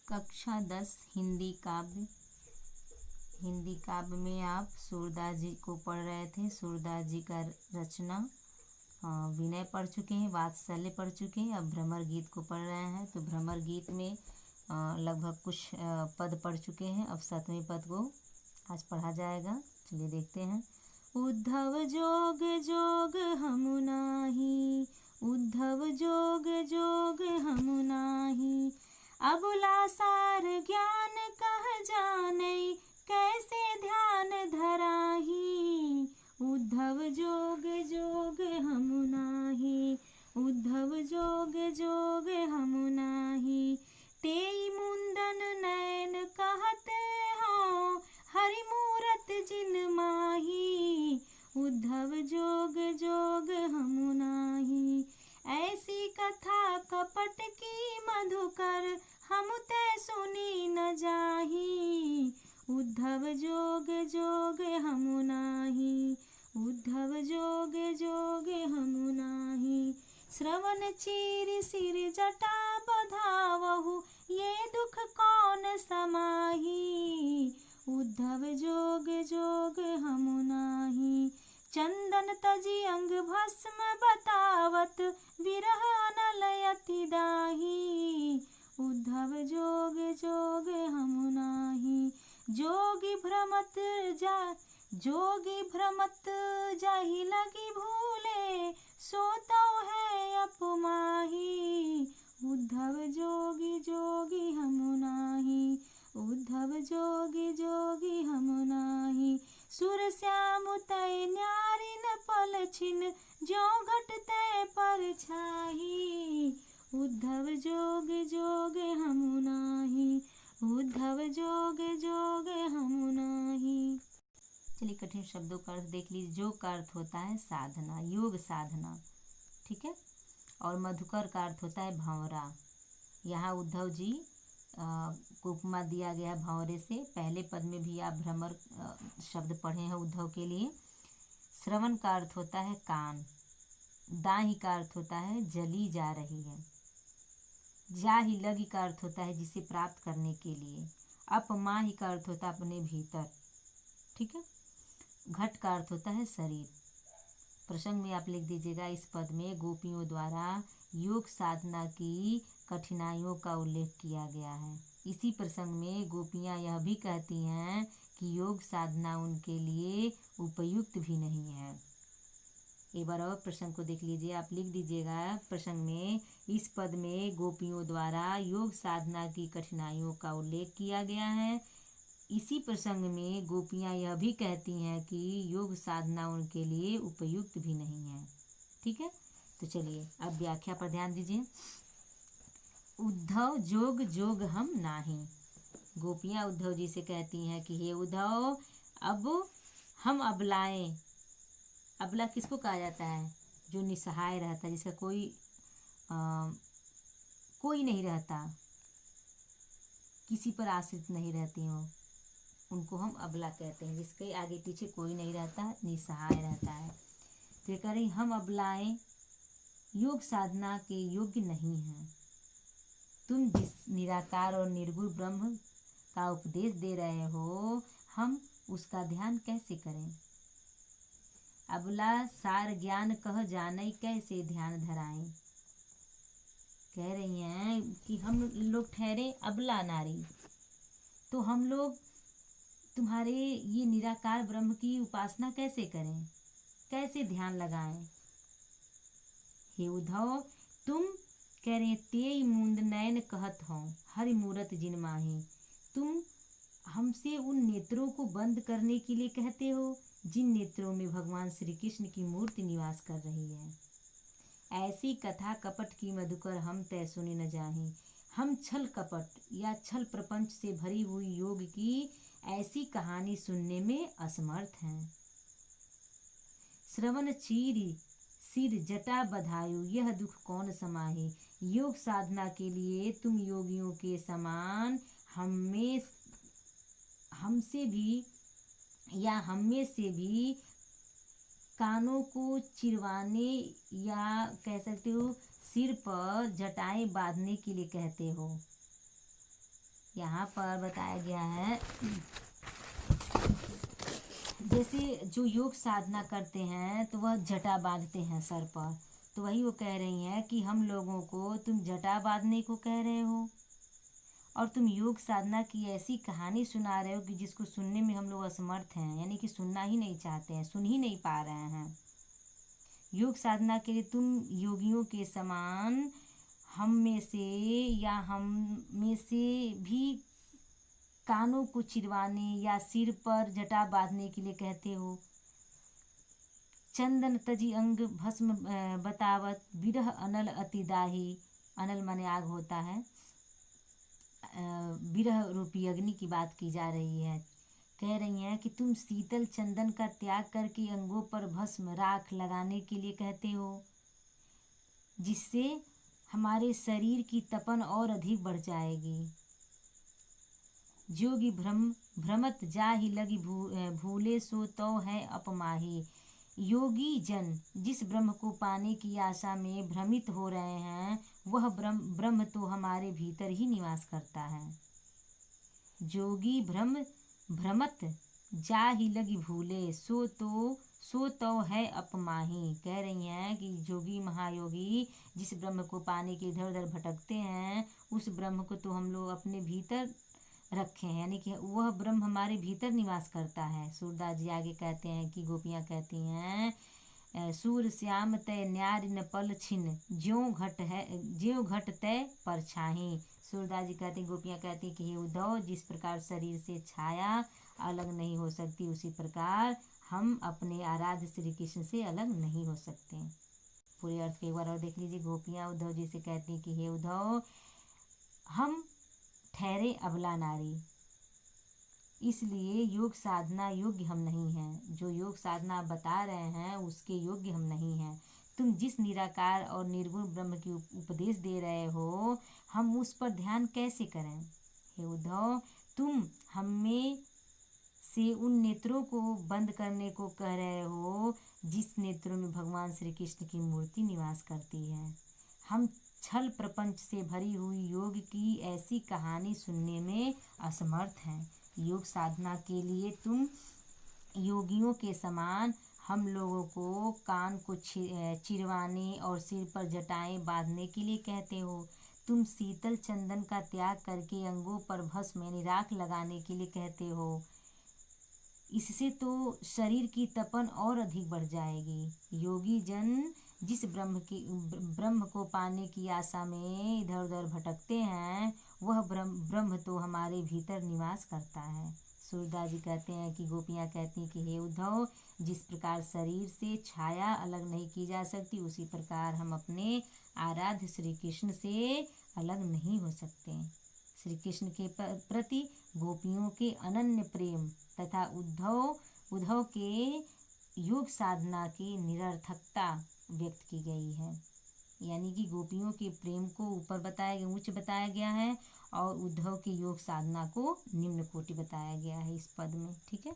कक्षा 10 हिंदी काव्य। हिंदी काव्य में आप सूरदास जी को पढ़ रहे थे। सूरदास जी का रचना विनय पढ़ चुके हैं, वात्सल्य पढ़ चुके हैं। अब भ्रमर गीत को पढ़ रहे हैं। तो भ्रमर गीत में लगभग कुछ पद पढ़ चुके हैं। अब 7वें पद को आज पढ़ा जाएगा। चलिए देखते हैं। उद्धव जोग जोग हम नाही, उद्धव जोग जोग हम नाही, अबुला सार ज्ञान कह जानै, कैसे ध्यान धराही। उद्धव जोग जोग हम नाही, उद्धव जोग जोग हम नाही, तेई मुंदन नैन कहते हो, हरि मूरत जिन माही। उद्धव जोग जोग हम नाही, ऐसी कथा कपट की मधुकर, हम ते सुनी न जाही। उद्धव जोग जोग हम नाही, उद्धव जोग जोग हम नाही, श्रवण चीर सिर जटा बधावहु, ये दुख कौन समाही। उद्धव जोग जोग हम नाही, चंदन तजी अंग भस्म बतावत, विरह अनल अति दाही। उद्धव जोग जोग हम नाही, जोगी भ्रमत जाहि लगी भूले, सोतो है अपमाही। उद्धव जोगी जोगी हम नाही, उद्धव जोगी जोगी हम नाही, सुर श्याम तय न्यारी न पल छिन, जो घटते पर छाही। उद्धव जोग जोग हम नाही, उद्धव जोग जोग हम नाही। चलिए कठिन शब्दों का अर्थ देख लीजिए। जो का अर्थ होता है साधना, योग साधना, ठीक है। और मधुकर का अर्थ होता है भंवरा। यहाँ उद्धव जी को उपमा दिया गया है भंवरे से। पहले पद में भी आप भ्रमर शब्द पढ़े हैं उद्धव के लिए। श्रवण का अर्थ होता है कान। दाही का अर्थ होता है जली जा रही है। जाहि लगी का अर्थ होता है जिसे प्राप्त करने के लिए। अपमाही का अर्थ होता है अपने भीतर, ठीक है। घट का अर्थ होता है शरीर। प्रसंग में आप लिख दीजिएगा। इस पद में गोपियों द्वारा योग साधना की कठिनाइयों का उल्लेख किया गया है। इसी प्रसंग में गोपियां यह भी कहती हैं कि योग साधना उनके लिए उपयुक्त भी नहीं है। एक बार और प्रसंग को देख लीजिए। आप लिख दीजिएगा प्रसंग में। इस पद में गोपियों द्वारा योग साधना की कठिनाइयों का उल्लेख किया गया है। इसी प्रसंग में गोपियां यह भी कहती हैं कि योग साधना उनके लिए उपयुक्त भी नहीं है, ठीक है। तो चलिए अब व्याख्या पर ध्यान दीजिए। उद्धव जोग जोग हम नाही। गोपियां उद्धव जी से कहती हैं कि हे उद्धव, अब हम अबलाएं। अबला किसको कहा जाता है? जो निसहाय रहता है, जिसका कोई नहीं रहता, किसी पर आश्रित नहीं रहती हो, उनको हम अबला कहते हैं। जिसके आगे पीछे कोई नहीं रहता, निसहाय रहता है। तो ये कह रही हम अबलाएं योग साधना के योग्य नहीं हैं। तुम जिस निराकार और निर्गुण ब्रह्म का उपदेश दे रहे हो, हम उसका ध्यान कैसे करें? अबला सार ज्ञान कह जानै, कैसे ध्यान धराएं। कह रही हैं कि हम लोग ठहरे अबला नारी, तो हम लोग तुम्हारे ये निराकार ब्रह्म की उपासना कैसे करें, कैसे ध्यान लगाएं। हे उद्धव, तुम कह रहे तेई मुंद नयन कहत हो, हरि मूरत जिन माही। तुम हमसे उन नेत्रों को बंद करने के लिए कहते हो जिन नेत्रों में भगवान श्री कृष्ण की मूर्ति निवास कर रही है। ऐसी कथा कपट की मधुकर, हम तय सुने न जाही। हम छल कपट या छल प्रपंच से भरी हुई योग की ऐसी कहानी सुनने में असमर्थ हैं। श्रवण चीरी सिर जटा बधायु, यह दुख कौन समाहे। योग साधना के लिए तुम योगियों के समान हमसे भी या हमें से भी कानों को चिरवाने या कह सकते हो सिर पर जटाएं बांधने के लिए कहते हो। यहाँ पर बताया गया है जैसे जो योग साधना करते हैं तो वह जटा बांधते हैं सर पर, तो वही वो कह रही हैं कि हम लोगों को तुम जटा बांधने को कह रहे हो और तुम योग साधना की ऐसी कहानी सुना रहे हो कि जिसको सुनने में हम लोग असमर्थ हैं, यानी कि सुनना ही नहीं चाहते हैं, सुन ही नहीं पा रहे हैं। योग साधना के लिए तुम योगियों के समान हम में से या हम में से भी कानों को चिरवाने या सिर पर जटा बांधने के लिए कहते हो। चंदन तजी अंग भस्म बतावत विरह अनल अति दाही, अनल माने आग होता है, विरह रूपी अग्नि की बात की जा रही है। कह रही हैं कि तुम शीतल चंदन का त्याग करके अंगों पर भस्म राख लगाने के लिए कहते हो, जिससे हमारे शरीर की तपन और अधिक बढ़ जाएगी। जोगी भ्रमत जा ही लगी भूले सो तो है अपमाही। योगी जन जिस ब्रह्म को पाने की आशा में भ्रमित हो रहे हैं, वह ब्रह्म तो हमारे भीतर ही निवास करता है। जोगी भ्रमत जा ही लगी भूले सो तो है अपमाही। कह रही हैं कि जोगी महायोगी जिस ब्रह्म को पाने के इधर उधर भटकते हैं, उस ब्रह्म को तो हम लोग अपने भीतर रखे हैं, यानी कि वह ब्रह्म हमारे भीतर निवास करता है। सूरदास जी आगे कहते हैं कि गोपियाँ कहती हैं सूर श्याम तय न्यार न पल छिन ज्यों घट तय परछाही। सूरदास जी कहते हैं, गोपियाँ कहती हैं कि हे उद्धव, जिस प्रकार शरीर से छाया अलग नहीं हो सकती, उसी प्रकार हम अपने आराध्य श्री कृष्ण से अलग नहीं हो सकते। पूरे अर्थ को एक बार और देख लीजिए। गोपियाँ उद्धव जी से कहती हैं कि हे उद्धव, हम ठहरे अबला नारी, इसलिए योग साधना योग्य हम नहीं हैं। जो योग साधना बता रहे हैं उसके योग्य हम नहीं हैं। तुम जिस निराकार और निर्गुण ब्रह्म की उपदेश दे रहे हो, हम उस पर ध्यान कैसे करें। हे उद्धव, तुम हमें से उन नेत्रों को बंद करने को कह रहे हो जिस नेत्रों में भगवान श्री कृष्ण की मूर्ति निवास करती है। हम छल प्रपंच से भरी हुई योग की ऐसी कहानी सुनने में असमर्थ हैं। योग साधना के लिए तुम योगियों के समान हम लोगों को कान को चिरवाने और सिर पर जटाएं बांधने के लिए कहते हो। तुम शीतल चंदन का त्याग करके अंगों पर भस्म यानी राख लगाने के लिए कहते हो, इससे तो शरीर की तपन और अधिक बढ़ जाएगी। योगी जन जिस ब्रह्म को पाने की आशा में इधर उधर भटकते हैं, वह ब्रह्म तो हमारे भीतर निवास करता है। सूरदास जी कहते हैं कि गोपियाँ कहती हैं कि हे उद्धव, जिस प्रकार शरीर से छाया अलग नहीं की जा सकती, उसी प्रकार हम अपने आराध्य श्री कृष्ण से अलग नहीं हो सकते। श्री कृष्ण के प्रति गोपियों के अनन्य प्रेम तथा उद्धव के योग साधना की निरर्थकता व्यक्त की गई है। यानी कि गोपियों के प्रेम को उच्च बताया गया है और उद्धव की योग साधना को निम्न कोटि बताया गया है इस पद में। ठीक है।